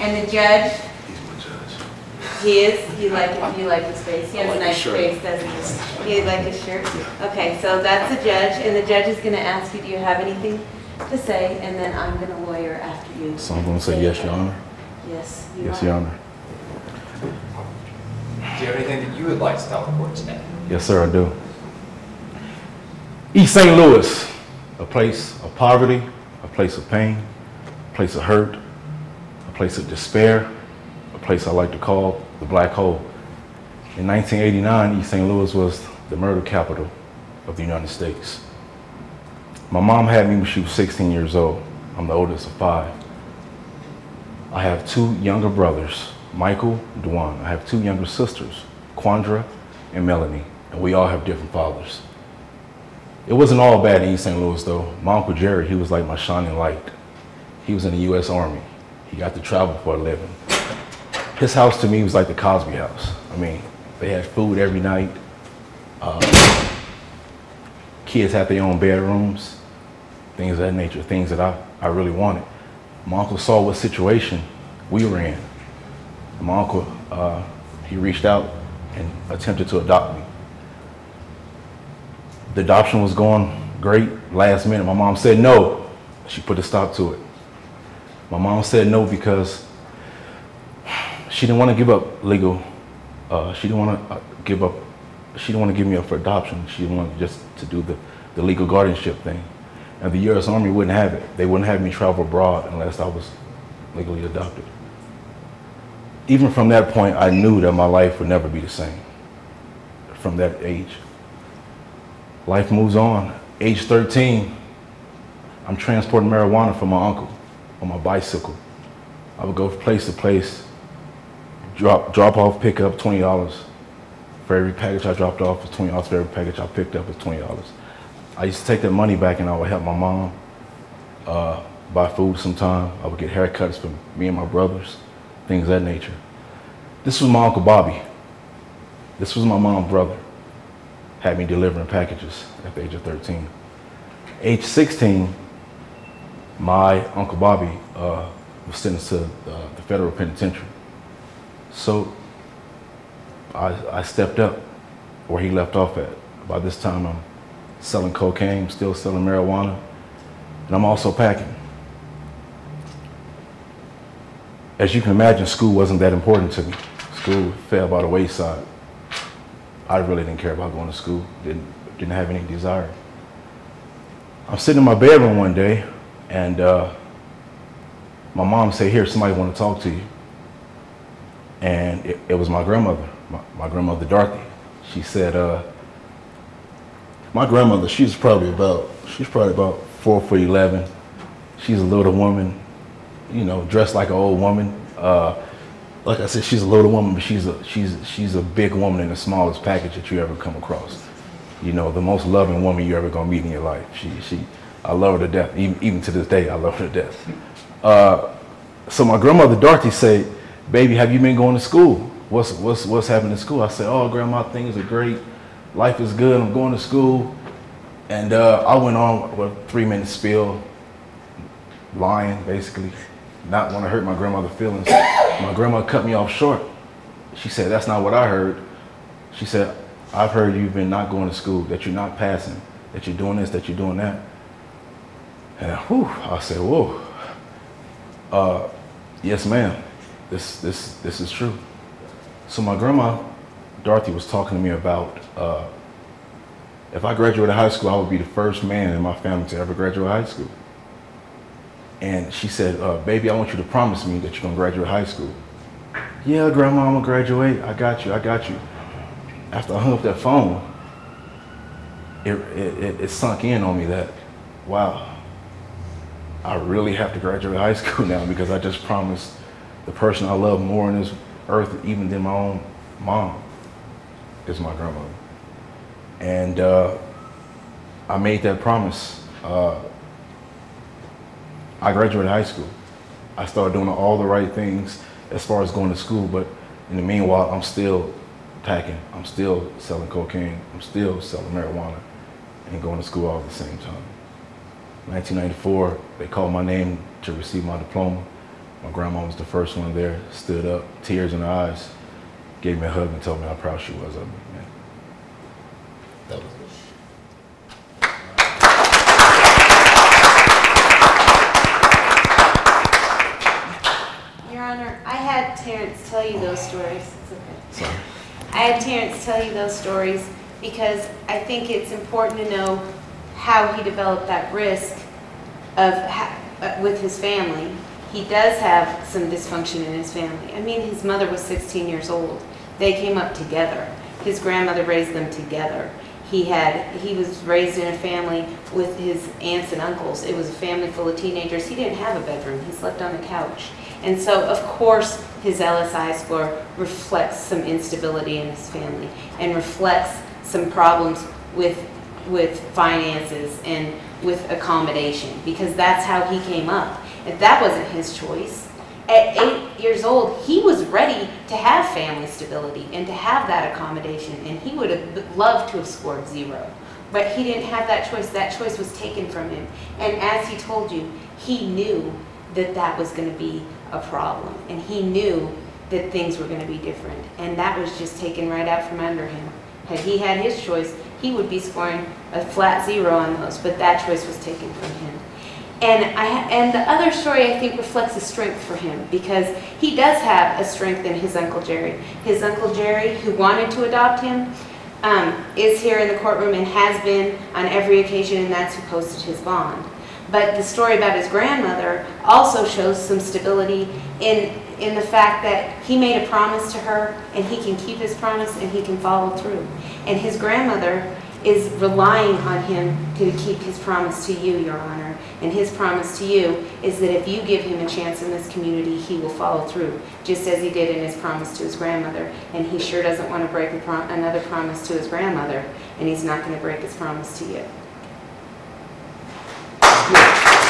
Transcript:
And the judge, He's my judge. he is, you like his face, he has I a like nice his shirt. face, doesn't he? You like his shirt? Okay, so that's the judge, and the judge is gonna ask you, do you have anything to say? And then I'm gonna lawyer after you. So I'm going to say yes, Your Honor. Yes, you Yes, are. Your Honor. Do you have anything that you would like to tell the court today? Yes, sir, I do. East St. Louis, a place of poverty, a place of pain, a place of hurt, a place of despair, a place I like to call the black hole. In 1989, East St. Louis was the murder capital of the United States. My mom had me when she was 16 years old. I'm the oldest of 5. I have 2 younger brothers, Michael and Duane. I have 2 younger sisters, Quandra and Melanie, and we all have different fathers. It wasn't all bad in East St. Louis though. My Uncle Jerry, he was like my shining light. He was in the U.S. Army. He got to travel for a living. His house to me was like the Cosby house. I mean, they had food every night. Kids had their own bedrooms, things of that nature, things that I really wanted. My uncle saw what situation we were in. And my uncle, he reached out and attempted to adopt me. The adoption was going great. Last minute, my mom said no. She put a stop to it. My mom said no because she didn't want to give up legal. She didn't want to give up. She didn't want to give me up for adoption. She wanted just to do the legal guardianship thing. And the U.S. Army wouldn't have it. They wouldn't have me travel abroad unless I was legally adopted. Even from that point, I knew that my life would never be the same. From that age. Life moves on. Age 13, I'm transporting marijuana for my uncle on my bicycle. I would go from place to place, drop off, pick up $20. For every package I dropped off was $20. For every package I picked up was $20. I used to take that money back and I would help my mom buy food sometime. I would get haircuts for me and my brothers, things of that nature. This was my Uncle Bobby. This was my mom's brother. Had me delivering packages at the age of 13. Age 16, my Uncle Bobby was sentenced to the federal penitentiary. So I stepped up where he left off at. By this time, I'm selling cocaine, still selling marijuana, and I'm also packing. As you can imagine, school wasn't that important to me. School fell by the wayside. I really didn't care about going to school, didn't have any desire. I'm sitting in my bedroom one day, and my mom said, "Here, somebody want to talk to you." And it was my grandmother, my grandmother Dorothy. She said, my grandmother, she's probably about 4'11". She's a little woman, you know, dressed like an old woman. Like I said, she's a little woman, but she's a big woman in the smallest package that you ever come across. You know, the most loving woman you're ever gonna meet in your life. I love her to death. Even to this day, I love her to death. So my grandmother Dorothy said, "Baby, have you been going to school? What's happening in school?" I said, "Oh, Grandma, things are great. Life is good. I'm going to school." And I went on with a 3-minute spiel, lying basically, not want to hurt my grandmother's feelings. My grandma cut me off short. She said, "That's not what I heard." She said, "I've heard you've been not going to school, that you're not passing, that you're doing this, that you're doing that." And I said, "Whoa, yes, ma'am. This is true." So my grandma Dorothy was talking to me about if I graduated high school, I would be the first man in my family to ever graduate high school. And she said, "Baby, I want you to promise me that you're gonna graduate high school." "Yeah, Grandma, I'm gonna graduate. I got you. After I hung up that phone, it sunk in on me that, wow, I really have to graduate high school now because I just promised the person I love more on this earth even than my own mom is my grandmother. And I made that promise. I graduated high school. I started doing all the right things as far as going to school, but in the meanwhile, I'm still packing, I'm still selling cocaine, I'm still selling marijuana, and going to school all at the same time. 1994, they called my name to receive my diploma, My grandma was the first one there, stood up, tears in her eyes, gave me a hug and told me how proud she was of me, man. That was it. Your Honor, I had Terrence tell you those stories. It's okay. Sorry. I had Terrence tell you those stories because I think it's important to know how he developed that risk of with his family. He does have some dysfunction in his family. I mean, his mother was 16 years old. They came up together. His grandmother raised them together. He was raised in a family with his aunts and uncles. It was a family full of teenagers. He didn't have a bedroom. He slept on the couch. And so, of course, his LSI score reflects some instability in his family and reflects some problems with finances and with accommodation, because that's how he came up. And that wasn't his choice. At 8 years old, he was ready to have family stability and to have that accommodation, and he would have loved to have scored 0. But he didn't have that choice. That choice was taken from him. And as he told you, he knew that that was going to be a problem, and he knew that things were going to be different, and that was just taken right out from under him. Had he had his choice, he would be scoring a flat 0 on those, but that choice was taken from him. And the other story, I think, reflects a strength for him, because he does have a strength in his Uncle Jerry. His Uncle Jerry, who wanted to adopt him, is here in the courtroom and has been on every occasion, and that's who posted his bond. But the story about his grandmother also shows some stability in the fact that he made a promise to her, and he can keep his promise, and he can follow through. And his grandmother is relying on him to keep his promise to you, Your Honor. And his promise to you is that if you give him a chance in this community, he will follow through, just as he did in his promise to his grandmother. And he sure doesn't want to break another promise to his grandmother, and he's not going to break his promise to you. Good.